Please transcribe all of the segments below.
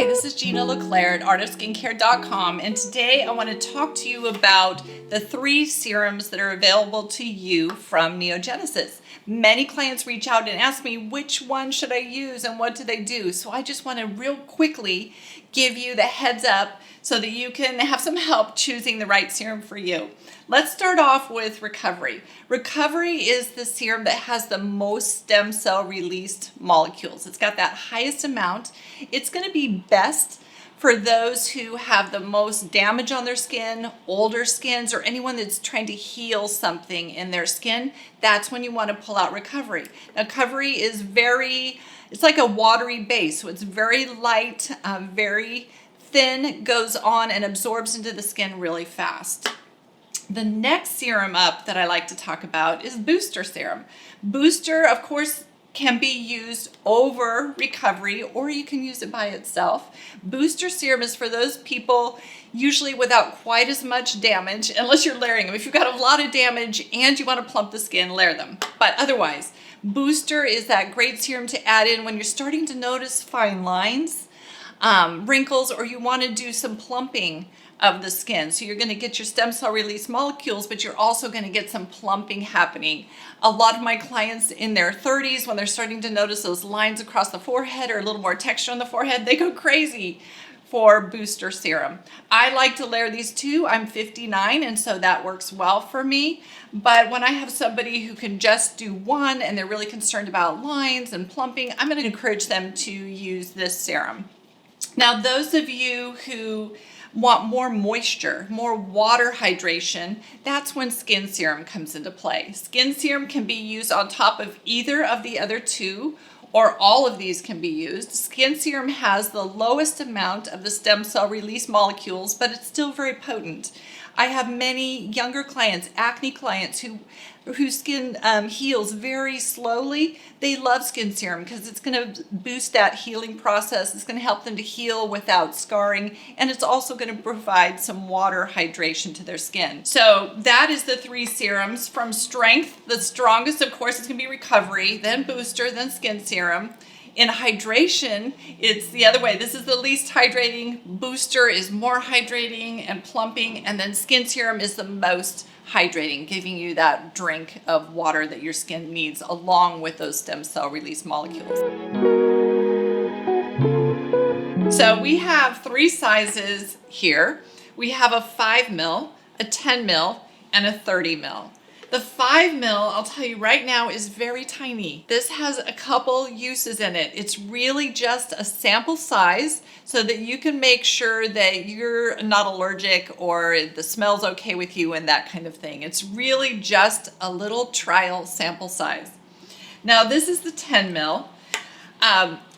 Hi, this is Jeana LeClaire at artofskincare.com, and today I want to talk to you about the 3 serums that are available to you from NeoGenesis. Many clients reach out and ask me which one should I use and what do they do. So I just want to real quickly give you the heads up so that you can have some help choosing the right serum for you. Let's start off with Recovery. Recovery is the serum that has the most stem cell released molecules. It's got that highest amount. It's going to be best for those who have the most damage on their skin, older skins, or anyone that's trying to heal something in their skin. That's when you want to pull out Recovery. Now, Recovery is it's like a watery base, so it's very light, very thin, goes on and absorbs into the skin really fast. The next serum up that I like to talk about is Booster Serum. Booster, of course, can be used over Recovery, or you can use it by itself. Booster Serum is for those people usually without quite as much damage, unless you're layering them. If you've got a lot of damage and you want to plump the skin, layer them. But otherwise, Booster is that great serum to add in when you're starting to notice fine lines, wrinkles, or you want to do some plumping of the skin. So you're going to get your stem cell release molecules, but you're also going to get some plumping happening. A lot of my clients in their 30s, when they're starting to notice those lines across the forehead or a little more texture on the forehead, they go crazy for Booster Serum. I like to layer these two. I'm 59, and so that works well for me. But when I have somebody who can just do one and they're really concerned about lines and plumping, I'm going to encourage them to use this serum. Now, those of you who want more moisture, more water hydration, that's when Skin Serum comes into play. Skin Serum can be used on top of either of the other two, or all of these can be used. Skin Serum has the lowest amount of the stem cell release molecules, but it's still very potent. I have many younger clients, acne clients, whose skin heals very slowly. They love Skin Serum because it's going to boost that healing process. It's going to help them to heal without scarring, and it's also going to provide some water hydration to their skin. So that is the 3 serums. From strength, the strongest, of course, is going to be Recovery, then Booster, then Skin Serum. In hydration, it's the other way. This is the least hydrating. Booster is more hydrating and plumping, and then Skin Serum is the most hydrating, giving you that drink of water that your skin needs along with those stem cell release molecules. So we have 3 sizes here. We have a 5 ml, a 10 ml, and a 30 ml. The 5 ml, I'll tell you right now, is very tiny. This has a couple uses in it. It's really just a sample size so that you can make sure that you're not allergic or the smell's okay with you and that kind of thing. It's really just a little trial sample size. Now, this is the 10 ml.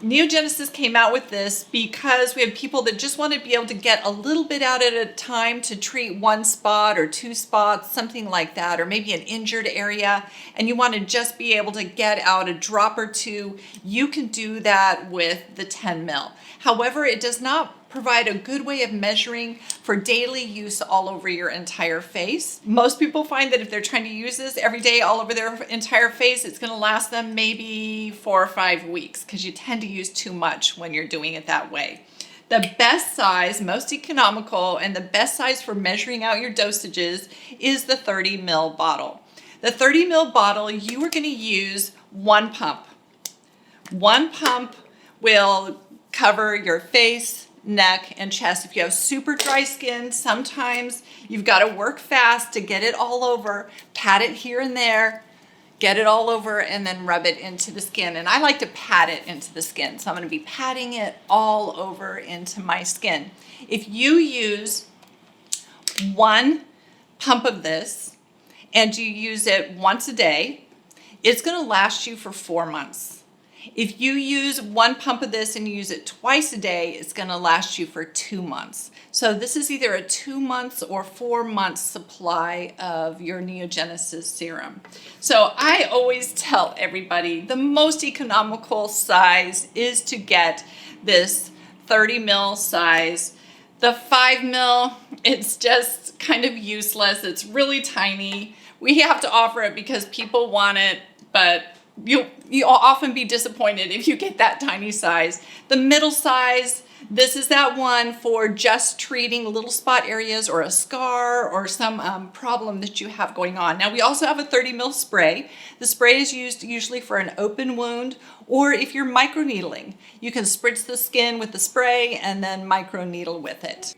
NeoGenesis came out with this because we have people that just want to be able to get a little bit out at a time to treat 1 spot or 2 spots, something like that, or maybe an injured area, and you want to just be able to get out a drop or 2. You can do that with the 10 ml. However, it does not provide a good way of measuring for daily use all over your entire face. Most people find that if they're trying to use this every day all over their entire face, it's going to last them maybe 4 or 5 weeks because you tend to use too much when you're doing it that way. The best size, most economical, and the best size for measuring out your dosages is the 30 ml bottle. The 30 ml bottle, you are going to use 1 pump. 1 pump will cover your face, neck, and chest. If you have super dry skin, sometimes you've got to work fast to get it all over, pat it here and there, get it all over, and then rub it into the skin. And I like to pat it into the skin. So I'm going to be patting it all over into my skin. If you use 1 pump of this and you use it once a day, it's going to last you for 4 months. If you use 1 pump of this and you use it twice a day, it's going to last you for 2 months. So this is either a 2 months or 4 months supply of your NeoGenesis serum. So I always tell everybody the most economical size is to get this 30 ml size. The 5 ml, it's just kind of useless. It's really tiny. We have to offer it because people want it, but you'll often be disappointed if you get that tiny size. The middle size, This is that one for just treating little spot areas or a scar or some problem that you have going on. Now we also have a 30 ml spray. The spray is used usually for an open wound, or if you're microneedling, you can spritz the skin with the spray and then microneedle with it.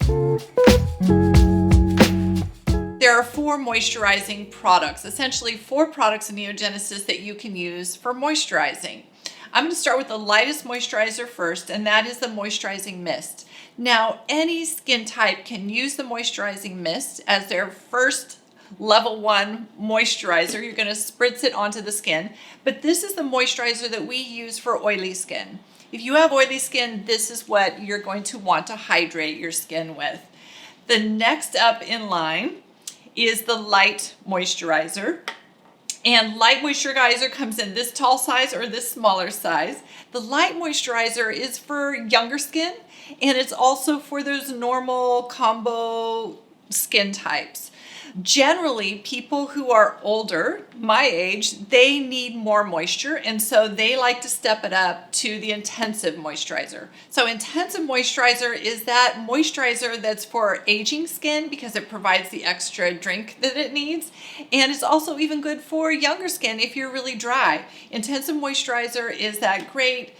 There are 4 moisturizing products, essentially 4 products in NeoGenesis that you can use for moisturizing. I'm going to start with the lightest moisturizer first, and that is the moisturizing mist. Now, any skin type can use the moisturizing mist as their first level 1 moisturizer. You're going to spritz it onto the skin, but this is the moisturizer that we use for oily skin. If you have oily skin, this is what you're going to want to hydrate your skin with. The next up in line is the light moisturizer. And light moisturizer comes in this tall size or this smaller size. The light moisturizer is for younger skin, and it's also for those normal combo skin types. Generally, people who are older, my age, they need more moisture, and so they like to step it up to the intensive moisturizer. So intensive moisturizer is that moisturizer that's for aging skin because it provides the extra drink that it needs, and it's also even good for younger skin if you're really dry. Intensive moisturizer is that great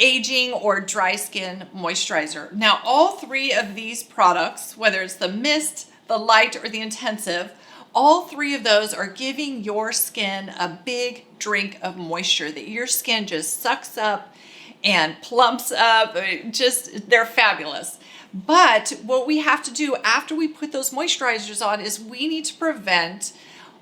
aging or dry skin moisturizer. Now, all 3 of these products, whether it's the mist, the light, or the intensive, all 3 of those are giving your skin a big drink of moisture that your skin just sucks up and plumps up. They're fabulous. But what we have to do after we put those moisturizers on is we need to prevent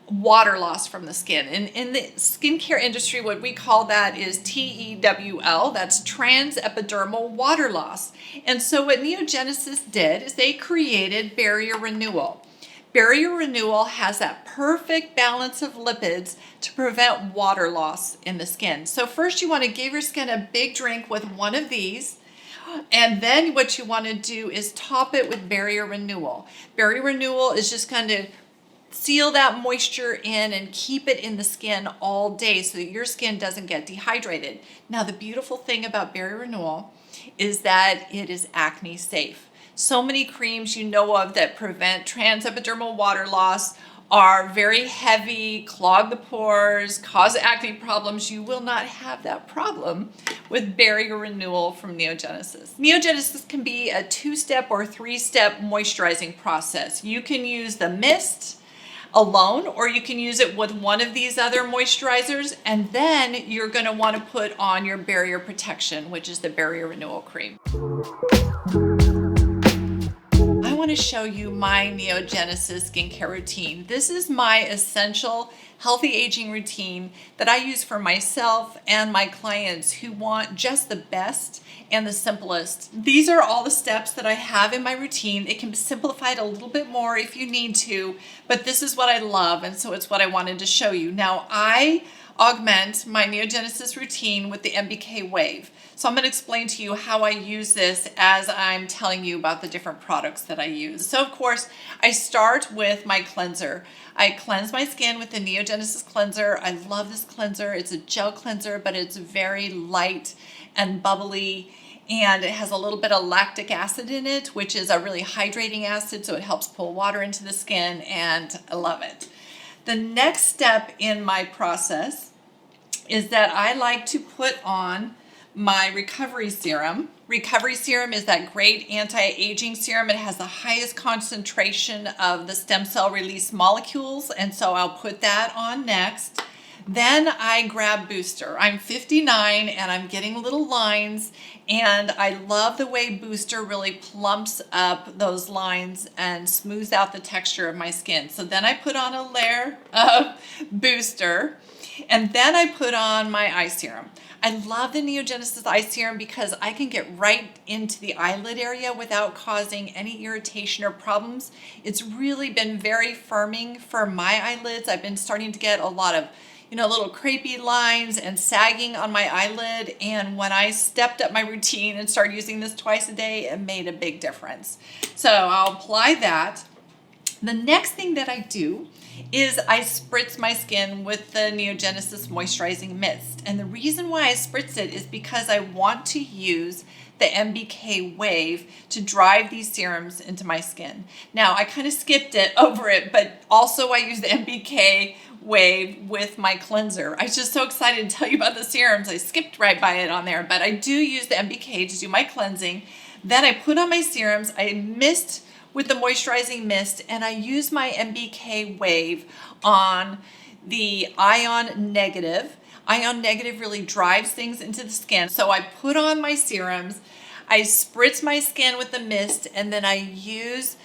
water loss from the skin. And in the skincare industry, what we call that is TEWL, that's transepidermal water loss. And so what NeoGenesis did is they created barrier renewal. Barrier renewal has that perfect balance of lipids to prevent water loss in the skin. So first you want to give your skin a big drink with one of these. And then what you want to do is top it with barrier renewal. Barrier renewal is just kind of seal that moisture in and keep it in the skin all day so that your skin doesn't get dehydrated. Now, the beautiful thing about barrier renewal is that it is acne safe. So many creams you know of that prevent transepidermal water loss are very heavy, clog the pores, cause acne problems. You will not have that problem with barrier renewal from NeoGenesis. NeoGenesis can be a 2-step or 3-step moisturizing process. You can use the mist alone, or you can use it with one of these other moisturizers, and then you're going to want to put on your barrier protection, which is the barrier renewal cream. I want to show you my NeoGenesis skincare routine. This is my essential healthy aging routine that I use for myself and my clients who want just the best and the simplest. These are all the steps that I have in my routine. It can be simplified a little bit more if you need to, but this is what I love, and so it's what I wanted to show you. Now, I augment my NeoGenesis routine with the MBK Wave. So I'm going to explain to you how I use this as I'm telling you about the different products that I use. So of course, I start with my cleanser. I cleanse my skin with the NeoGenesis cleanser. I love this cleanser. It's a gel cleanser, but it's very light and bubbly, and it has a little bit of lactic acid in it, which is a really hydrating acid, so it helps pull water into the skin, and I love it. The next step in my process is that I like to put on my recovery serum. Recovery serum is that great anti-aging serum. It has the highest concentration of the stem cell release molecules, and so I'll put that on next. Then I grab Booster. I'm 59 and I'm getting little lines, and I love the way Booster really plumps up those lines and smooths out the texture of my skin. So then I put on a layer of Booster, and then I put on my eye serum. I love the NeoGenesis eye serum because I can get right into the eyelid area without causing any irritation or problems. It's really been very firming for my eyelids. I've been starting to get a lot of little crepey lines and sagging on my eyelid. And when I stepped up my routine and started using this twice a day, it made a big difference. So I'll apply that. The next thing that I do is I spritz my skin with the NeoGenesis moisturizing mist. And the reason why I spritz it is because I want to use the MBK wave to drive these serums into my skin. Now, I kind of skipped it over it, but also I use the MBK wave with my cleanser. I was just so excited to tell you about the serums. I skipped right by it on there, but I do use the MBK to do my cleansing. Then I put on my serums. I mist with the moisturizing mist, and I use my MBK wave on the ion negative. Ion negative really drives things into the skin. So I put on my serums, I spritz my skin with the mist, and then I use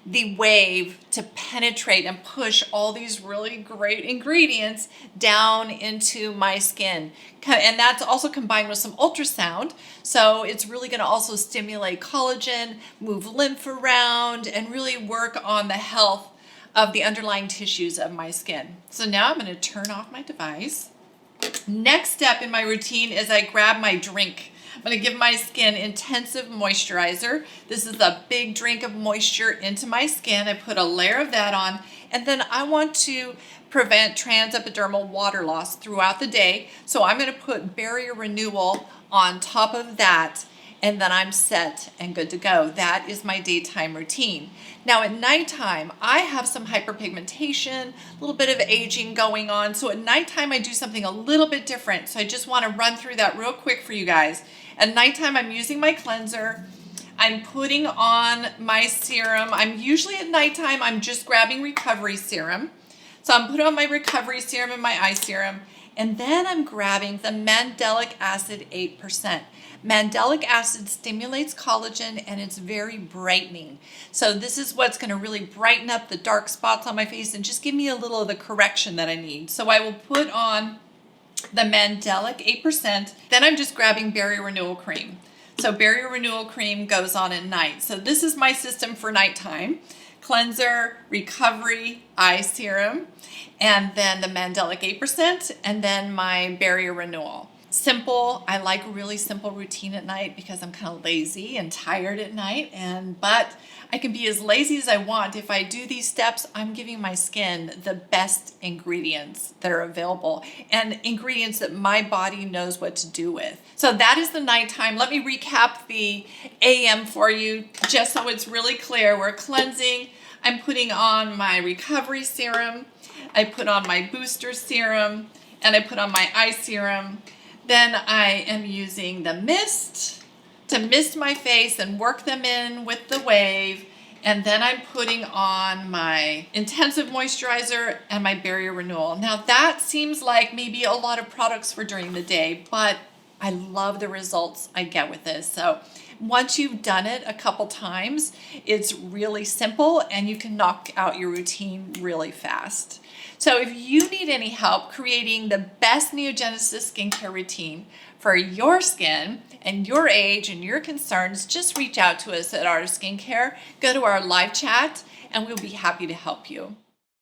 the wave to penetrate and push all these really great ingredients down into my skin. And that's also combined with some ultrasound. So it's really going to also stimulate collagen, move lymph around, and really work on the health of the underlying tissues of my skin. So now I'm going to turn off my device. Next step in my routine is I grab my drink. I'm going to give my skin intensive moisturizer. This is a big drink of moisture into my skin. I put a layer of that on, and then I want to prevent transepidermal water loss throughout the day. So I'm going to put barrier renewal on top of that, and then I'm set and good to go. That is my daytime routine. Now at nighttime, I have some hyperpigmentation, a little bit of aging going on. So at nighttime, I do something a little bit different. So I just want to run through that real quick for you guys. At nighttime, I'm using my cleanser. I'm putting on my serum. I'm usually at nighttime, I'm just grabbing recovery serum. So I'm putting on my recovery serum and my eye serum. And then I'm grabbing the mandelic acid 8%. Mandelic acid stimulates collagen and it's very brightening. So this is what's going to really brighten up the dark spots on my face and just give me a little of the correction that I need. So I will put on the mandelic 8%. Then I'm just grabbing barrier renewal cream. So barrier renewal cream goes on at night. So this is my system for nighttime. Cleanser, recovery, eye serum, and then the mandelic 8%, and then my barrier renewal. Simple. I like a really simple routine at night because I'm kind of lazy and tired at night, but I can be as lazy as I want. If I do these steps, I'm giving my skin the best ingredients that are available and ingredients that my body knows what to do with. So that is the nighttime. Let me recap the AM for you just so it's really clear. We're cleansing. I'm putting on my recovery serum. I put on my booster serum, and I put on my eye serum. Then I am using the mist to mist my face and work them in with the wave. And then I'm putting on my intensive moisturizer and my barrier renewal. Now that seems like maybe a lot of products for during the day, but I love the results I get with this. So once you've done it a couple times, it's really simple and you can knock out your routine really fast. So if you need any help creating the best NeoGenesis skincare routine for your skin and your age and your concerns, just reach out to us at Artist Skincare. Go to our live chat and we'll be happy to help you.